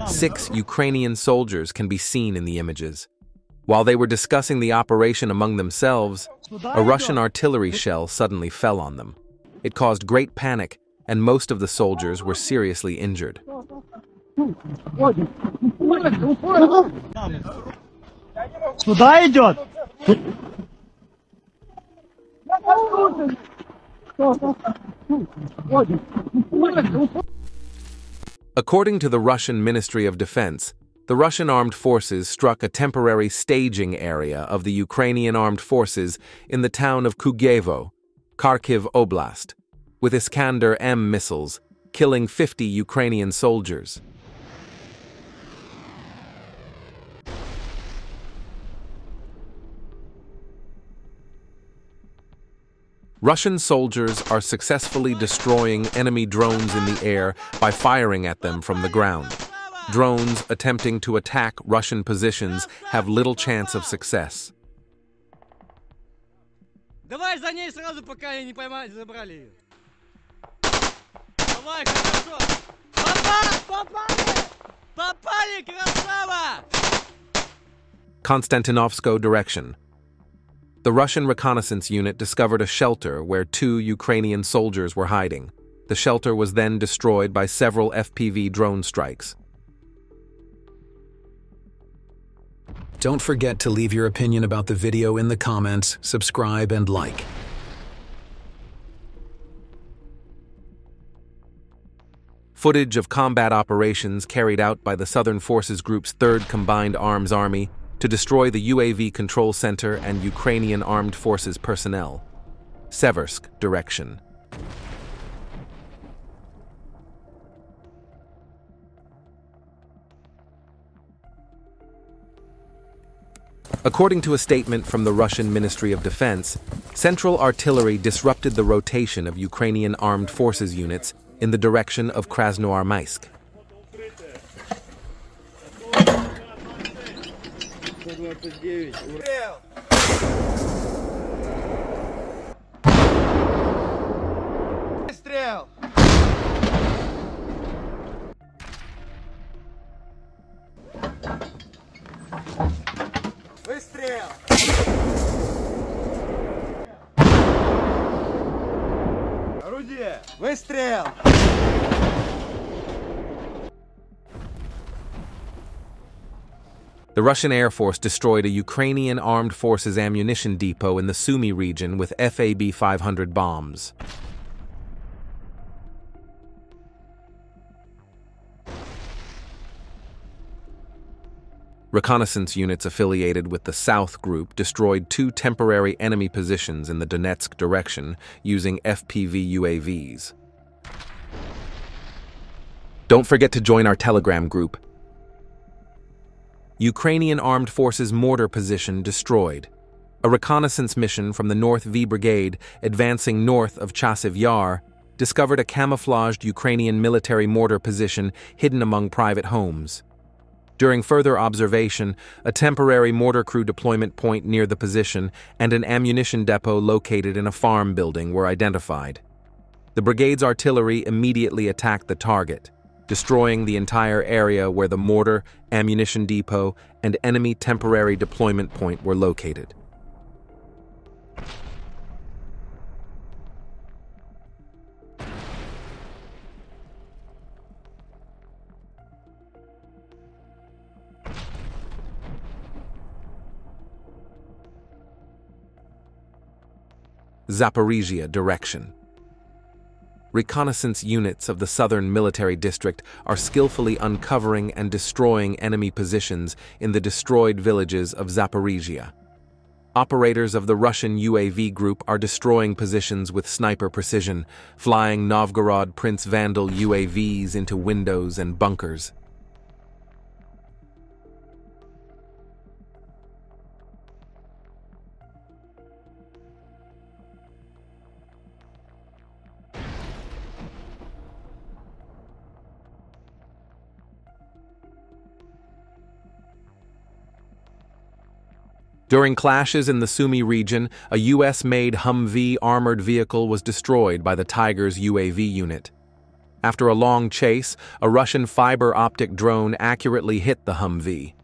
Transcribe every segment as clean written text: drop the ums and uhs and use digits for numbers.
6 Ukrainian soldiers can be seen in the images. While they were discussing the operation among themselves, a Russian artillery shell suddenly fell on them. It caused great panic, and most of the soldiers were seriously injured. Сюда идет. According to the Russian Ministry of Defense, the Russian armed forces struck a temporary staging area of the Ukrainian armed forces in the town of Kugevo, Kharkiv Oblast, with Iskander-M missiles, killing 50 Ukrainian soldiers. Russian soldiers are successfully destroying enemy drones in the air by firing at them from the ground. Drones attempting to attack Russian positions have little chance of success. Давай за ней сразу, пока не поймали, забрали ее. Давай, хорошо. Попали! Попали, красава! Konstantinovsko direction. The Russian reconnaissance unit discovered a shelter where 2 Ukrainian soldiers were hiding. The shelter was then destroyed by several FPV drone strikes. Don't forget to leave your opinion about the video in the comments, subscribe, and like. Footage of combat operations carried out by the Southern Forces Group's 3rd Combined Arms Army to destroy the UAV control center and Ukrainian Armed Forces personnel. Seversk direction. According to a statement from the Russian Ministry of Defense, Central Artillery disrupted the rotation of Ukrainian Armed Forces units in the direction of Krasnoarmysk. Выстрел! Выстрел! Орудие! Выстрел! The Russian Air Force destroyed a Ukrainian Armed Forces ammunition depot in the Sumy region with FAB-500 bombs. Reconnaissance units affiliated with the South Group destroyed 2 temporary enemy positions in the Donetsk direction using FPV UAVs. Don't forget to join our Telegram group. Ukrainian Armed Forces mortar position destroyed. A reconnaissance mission from the North V Brigade advancing north of Chasiv Yar discovered a camouflaged Ukrainian military mortar position hidden among private homes. During further observation, a temporary mortar crew deployment point near the position and an ammunition depot located in a farm building were identified. The brigade's artillery immediately attacked the target, destroying the entire area where the mortar, ammunition depot, and enemy temporary deployment point were located. Zaporizhia direction. Reconnaissance units of the Southern Military District are skillfully uncovering and destroying enemy positions in the destroyed villages of Zaporizhia. Operators of the Russian UAV group are destroying positions with sniper precision, flying Novgorod Prince Vandal UAVs into windows and bunkers. During clashes in the Sumy region, a US-made Humvee armored vehicle was destroyed by the Tigers UAV unit. After a long chase, a Russian fiber optic drone accurately hit the Humvee.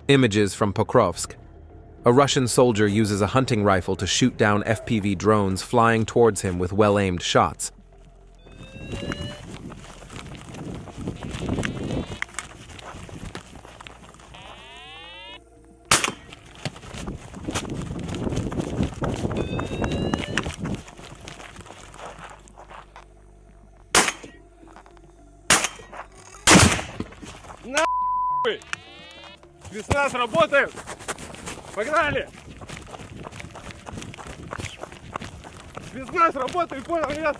Images from Pokrovsk. A Russian soldier uses a hunting rifle to shoot down FPV drones flying towards him with well-aimed shots. Спецназ работает! Погнали! Спецназ работает, понял, нет?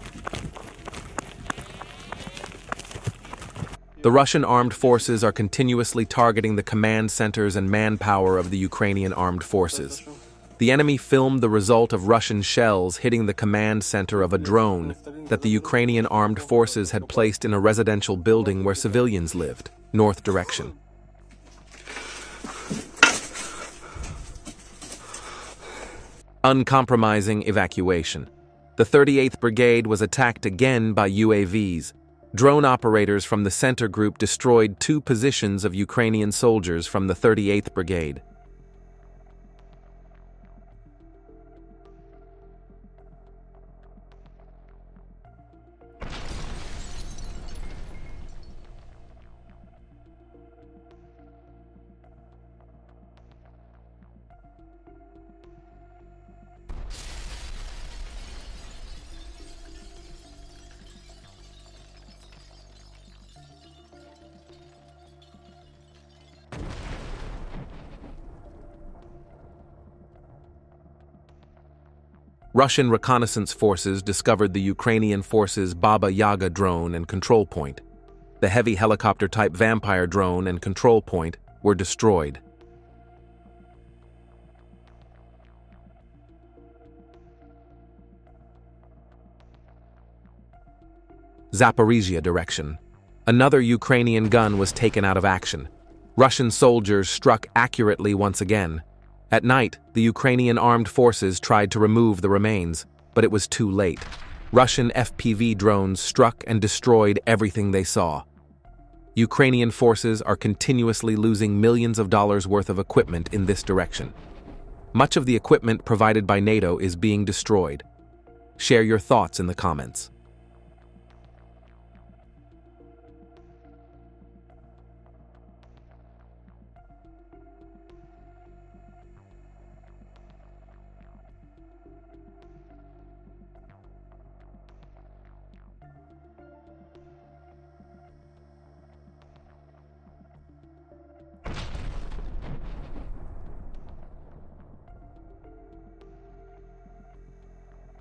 The Russian armed forces are continuously targeting the command centers and manpower of the Ukrainian armed forces. The enemy filmed the result of Russian shells hitting the command center of a drone that the Ukrainian armed forces had placed in a residential building where civilians lived, north direction. Uncompromising evacuation. The 38th Brigade was attacked again by UAVs. Drone operators from the center group destroyed 2 positions of Ukrainian soldiers from the 38th Brigade. Russian reconnaissance forces discovered the Ukrainian forces' Baba Yaga drone and control point. The heavy helicopter-type Vampire drone and control point were destroyed. Zaporizhia direction. Another Ukrainian gun was taken out of action. Russian soldiers struck accurately once again. At night, the Ukrainian armed forces tried to remove the remains, but it was too late. Russian FPV drones struck and destroyed everything they saw. Ukrainian forces are continuously losing millions of dollars worth of equipment in this direction. Much of the equipment provided by NATO is being destroyed. Share your thoughts in the comments.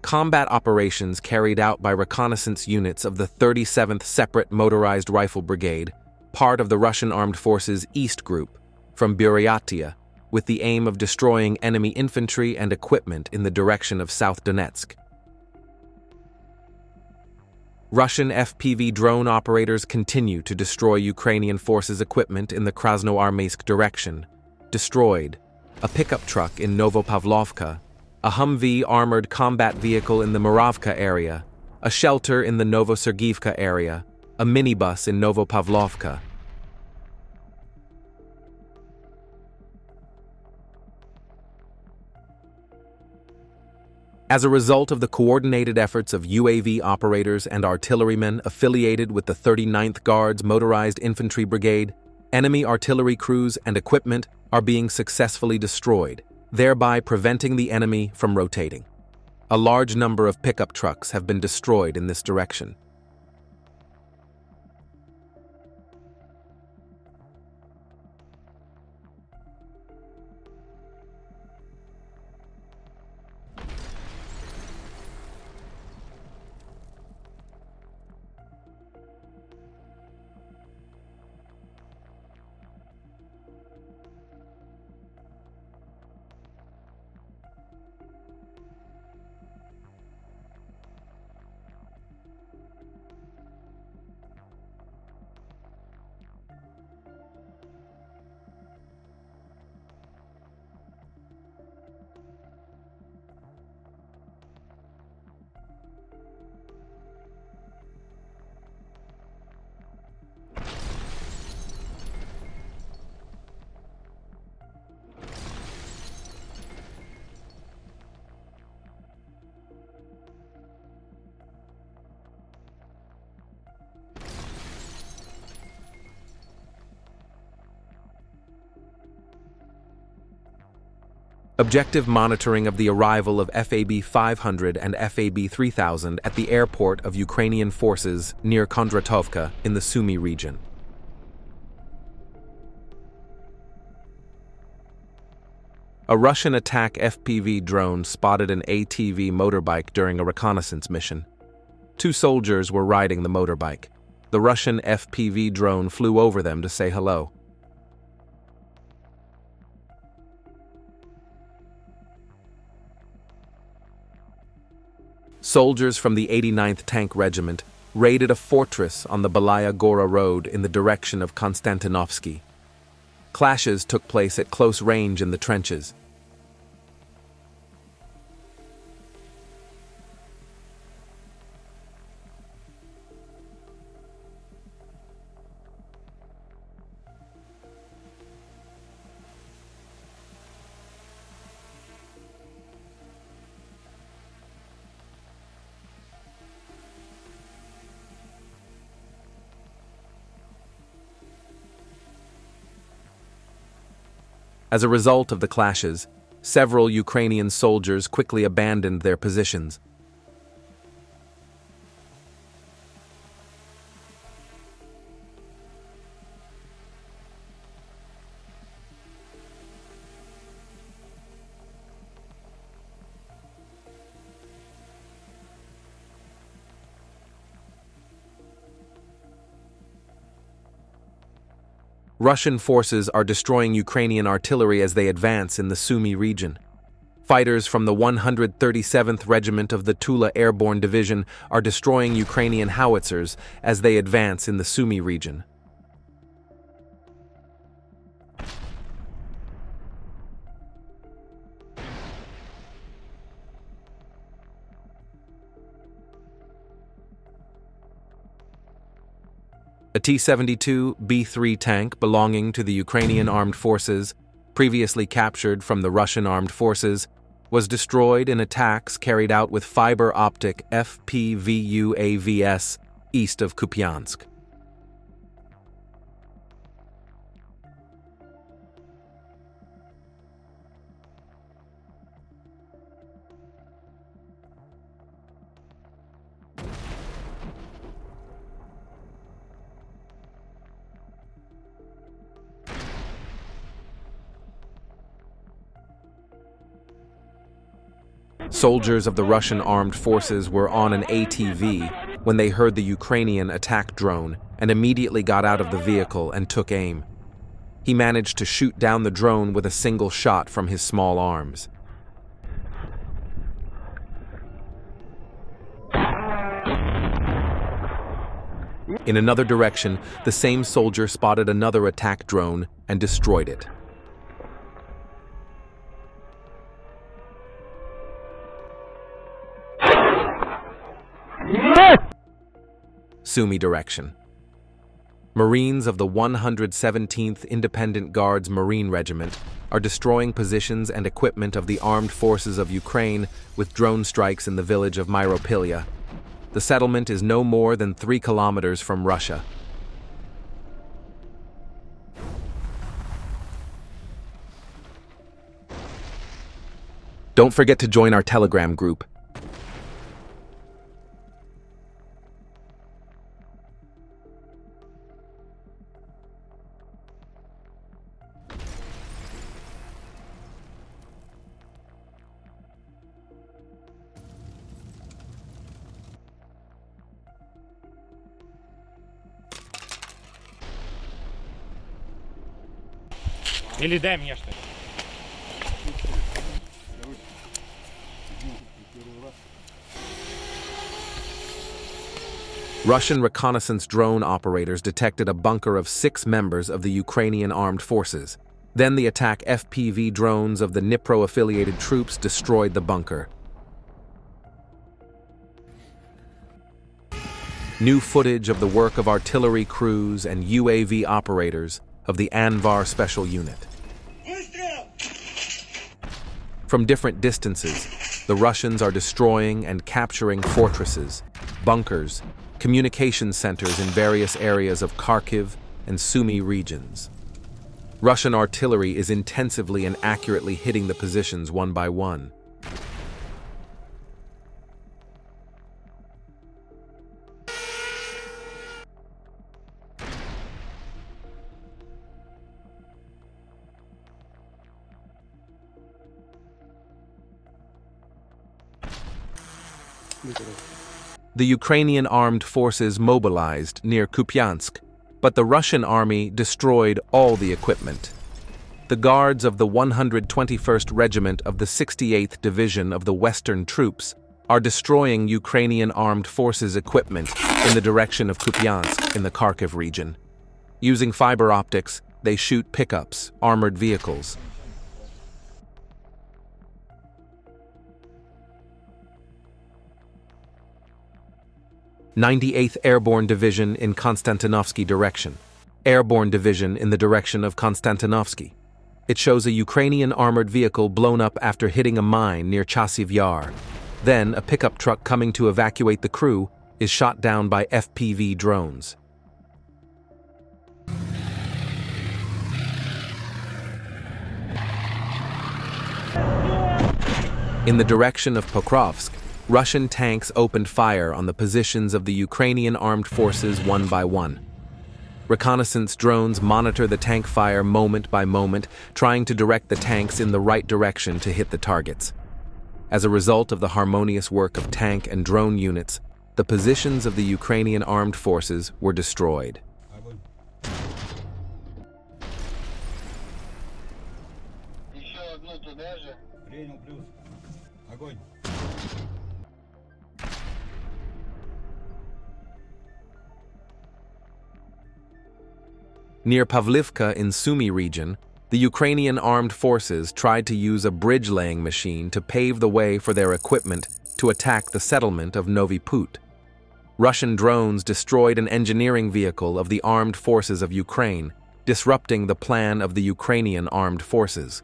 Combat operations carried out by reconnaissance units of the 37th Separate Motorized Rifle Brigade, part of the Russian Armed Forces East Group, from Buryatia, with the aim of destroying enemy infantry and equipment in the direction of South Donetsk. Russian FPV drone operators continue to destroy Ukrainian forces' equipment in the Krasnoarmeysk direction. Destroyed: a pickup truck in Novopavlovka, a Humvee armored combat vehicle in the Muravka area, a shelter in the Novosergivka area, a minibus in Novopavlovka. As a result of the coordinated efforts of UAV operators and artillerymen affiliated with the 39th Guards Motorized Infantry Brigade, enemy artillery crews and equipment are being successfully destroyed, thereby preventing the enemy from rotating. A large number of pickup trucks have been destroyed in this direction. Objective monitoring of the arrival of FAB 500 and FAB 3000 at the airport of Ukrainian forces near Kondratovka in the Sumy region. A Russian attack FPV drone spotted an ATV motorbike during a reconnaissance mission. 2 soldiers were riding the motorbike. The Russian FPV drone flew over them to say hello. Soldiers from the 89th Tank Regiment raided a fortress on the Belaya Gora Road in the direction of Konstantinovsky. Clashes took place at close range in the trenches. As a result of the clashes, several Ukrainian soldiers quickly abandoned their positions. Russian forces are destroying Ukrainian artillery as they advance in the Sumy region. Fighters from the 137th Regiment of the Tula Airborne Division are destroying Ukrainian howitzers as they advance in the Sumy region. A T-72B3 tank belonging to the Ukrainian Armed Forces, previously captured from the Russian Armed Forces, was destroyed in attacks carried out with fiber-optic FPV-UAVs east of Kupiansk. Soldiers of the Russian armed forces were on an ATV when they heard the Ukrainian attack drone and immediately got out of the vehicle and took aim. He managed to shoot down the drone with a single shot from his small arms. In another direction, the same soldier spotted another attack drone and destroyed it. Sumy direction. Marines of the 117th Independent Guards Marine Regiment are destroying positions and equipment of the armed forces of Ukraine with drone strikes in the village of Myropilya. The settlement is no more than 3 kilometers from Russia. Don't forget to join our Telegram group. Или дай мне что-то. Russian reconnaissance drone operators detected a bunker of 6 members of the Ukrainian armed forces. Then the attack FPV drones of the Dnipro-affiliated troops destroyed the bunker. New footage of the work of artillery crews and UAV operators of the Anvar Special Unit. From different distances, the Russians are destroying and capturing fortresses, bunkers, communication centers in various areas of Kharkiv and Sumy regions. Russian artillery is intensively and accurately hitting the positions one by one. The Ukrainian armed forces mobilized near Kupiansk, but the Russian army destroyed all the equipment. The guards of the 121st Regiment of the 68th Division of the Western Troops are destroying Ukrainian armed forces equipment in the direction of Kupiansk in the Kharkiv region. Using fiber optics, they shoot pickups, armored vehicles. "98th Airborne Division in Konstantinovsky direction. Airborne Division in the direction of Konstantinovsky." It shows a Ukrainian armored vehicle blown up after hitting a mine near Chasiv Yar. Then, a pickup truck coming to evacuate the crew is shot down by FPV drones. In the direction of Pokrovsk, Russian tanks opened fire on the positions of the Ukrainian armed forces one by one. Reconnaissance drones monitor the tank fire moment by moment, trying to direct the tanks in the right direction to hit the targets. As a result of the harmonious work of tank and drone units, the positions of the Ukrainian armed forces were destroyed. Near Pavlivka in Sumy region, the Ukrainian armed forces tried to use a bridge-laying machine to pave the way for their equipment to attack the settlement of Novi Put. Russian drones destroyed an engineering vehicle of the armed forces of Ukraine, disrupting the plan of the Ukrainian armed forces.